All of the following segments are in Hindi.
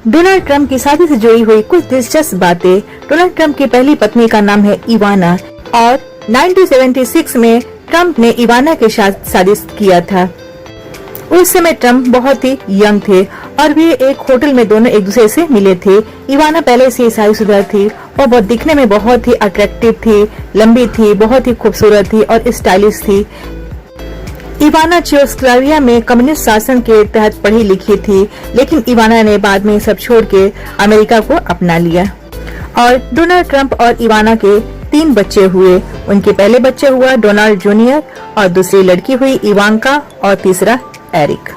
डोनाल्ड ट्रंप की शादी से जुड़ी हुई कुछ दिलचस्प बातें। डोनाल्ड ट्रंप की पहली पत्नी का नाम है इवाना और 1976 में ट्रंप ने इवाना के साथ शादी किया था। उस समय ट्रंप बहुत ही यंग थे और वे एक होटल में दोनों एक दूसरे से मिले थे। इवाना पहले से शादीशुदा थी और बहुत दिखने में बहुत ही अट्रैक्टिव थी, लंबी थी, बहुत ही खूबसूरत थी और स्टाइलिश थी। इवाना चेकोस्लोवाकिया में कम्युनिस्ट शासन के तहत पढ़ी लिखी थी, लेकिन इवाना ने बाद में सब छोड़ के अमेरिका को अपना लिया और डोनाल्ड ट्रंप और इवाना के 3 बच्चे हुए। उनके पहले बच्चे हुआ डोनाल्ड जूनियर और दूसरी लड़की हुई इवांका और तीसरा एरिक।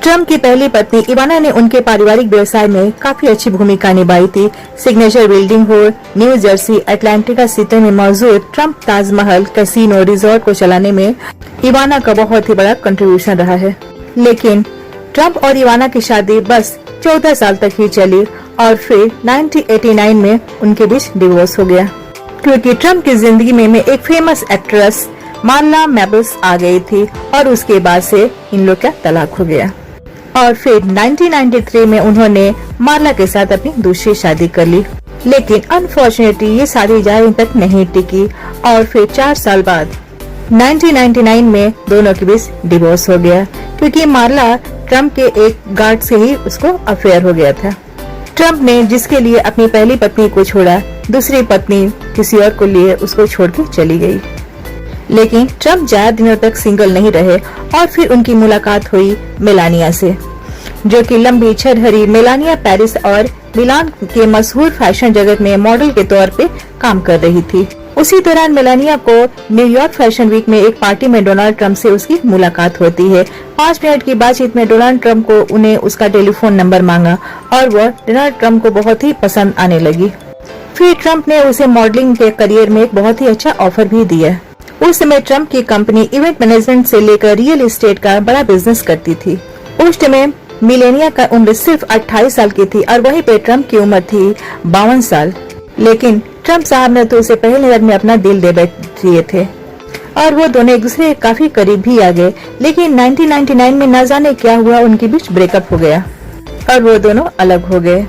ट्रंप की पहली पत्नी इवाना ने उनके पारिवारिक व्यवसाय में काफी अच्छी भूमिका निभाई थी। सिग्नेचर बिल्डिंग हो, न्यू जर्सी अटलांटिका सिटी में मौजूद ट्रंप ताजमहल कैसीनो रिजॉर्ट को चलाने में इवाना का बहुत ही बड़ा कंट्रीब्यूशन रहा है। लेकिन ट्रंप और इवाना की शादी बस 14 साल तक ही चली और फिर 1989 में उनके बीच डिवोर्स हो गया, क्योंकि ट्रंप की जिंदगी में एक फेमस एक्ट्रेस मार्ला मेबल्स आ गई थी और उसके बाद से इन लोग का तलाक हो गया। और फिर 1993 में उन्होंने मार्ला के साथ अपनी दूसरी शादी कर ली, लेकिन अनफॉर्चुनेटली ये शादी ज्यादा तक नहीं टिकी और फिर 4 साल बाद 1999 में दोनों के बीच डिवोर्स हो गया, क्योंकि मार्ला ट्रंप के एक गार्ड से ही उसको अफेयर हो गया था। ट्रंप ने जिसके लिए अपनी पहली पत्नी को छोड़ा, दूसरी पत्नी किसी और को लिए उसको छोड़ के चली गई। लेकिन ट्रंप ज्यादा दिनों तक सिंगल नहीं रहे और फिर उनकी मुलाकात हुई मेलानिया से, जो कि लंबी छड़हरी मेलानिया पेरिस और मिलान के मशहूर फैशन जगत में मॉडल के तौर पे काम कर रही थी। उसी दौरान मेलानिया को न्यूयॉर्क फैशन वीक में एक पार्टी में डोनाल्ड ट्रंप से उसकी मुलाकात होती है। 5 मिनट की बातचीत में डोनाल्ड ट्रंप को उन्हें उसका टेलीफोन नंबर मांगा और वह डोनाल्ड ट्रंप को बहुत ही पसंद आने लगी। फिर ट्रंप ने उसे मॉडलिंग के करियर में एक बहुत ही अच्छा ऑफर भी दिया। उस समय ट्रंप की कंपनी इवेंट मैनेजमेंट से लेकर रियल एस्टेट का बड़ा बिजनेस करती थी। उस समय मिलेनिया का उम्र सिर्फ 28 साल की थी और वहीं पे ट्रंप की उम्र थी 52 साल। लेकिन ट्रंप साहब ने तो उसे पहले नजर में अपना दिल दे दिए थे और वो दोनों एक दूसरे के काफी करीब भी आ गए। लेकिन 1999 में न जाने क्या हुआ, उनके बीच ब्रेकअप हो गया और वो दोनों अलग हो गए।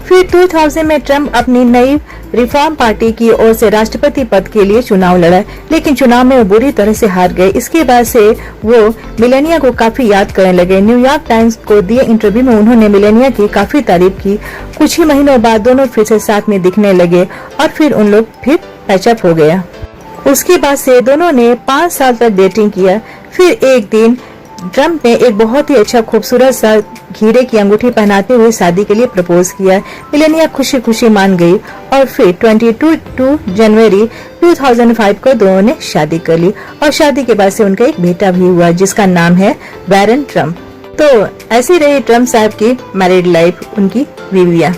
फिर 2000 में ट्रंप अपनी नई रिफॉर्म पार्टी की ओर से राष्ट्रपति पद के लिए चुनाव लड़ा, लेकिन चुनाव में वो बुरी तरह से हार गए। इसके बाद से वो मिलेनिया को काफी याद करने लगे। न्यूयॉर्क टाइम्स को दिए इंटरव्यू में उन्होंने मिलेनिया की काफी तारीफ की। कुछ ही महीनों बाद दोनों फिर से साथ में दिखने लगे और फिर उन लोग फिर पैचअप हो गया। उसके बाद से दोनों ने 5 साल तक डेटिंग किया। फिर एक दिन ट्रंप ने एक बहुत ही अच्छा खूबसूरत सा हीरे की अंगूठी पहनाते हुए शादी के लिए प्रपोज किया। मिलेनिया खुशी खुशी मान गई और फिर 22 जनवरी 2005 को दोनों ने शादी कर ली और शादी के बाद से उनका एक बेटा भी हुआ, जिसका नाम है बैरन ट्रंप। तो ऐसी रही ट्रंप साहब की मैरिड लाइफ, उनकी बीवियां।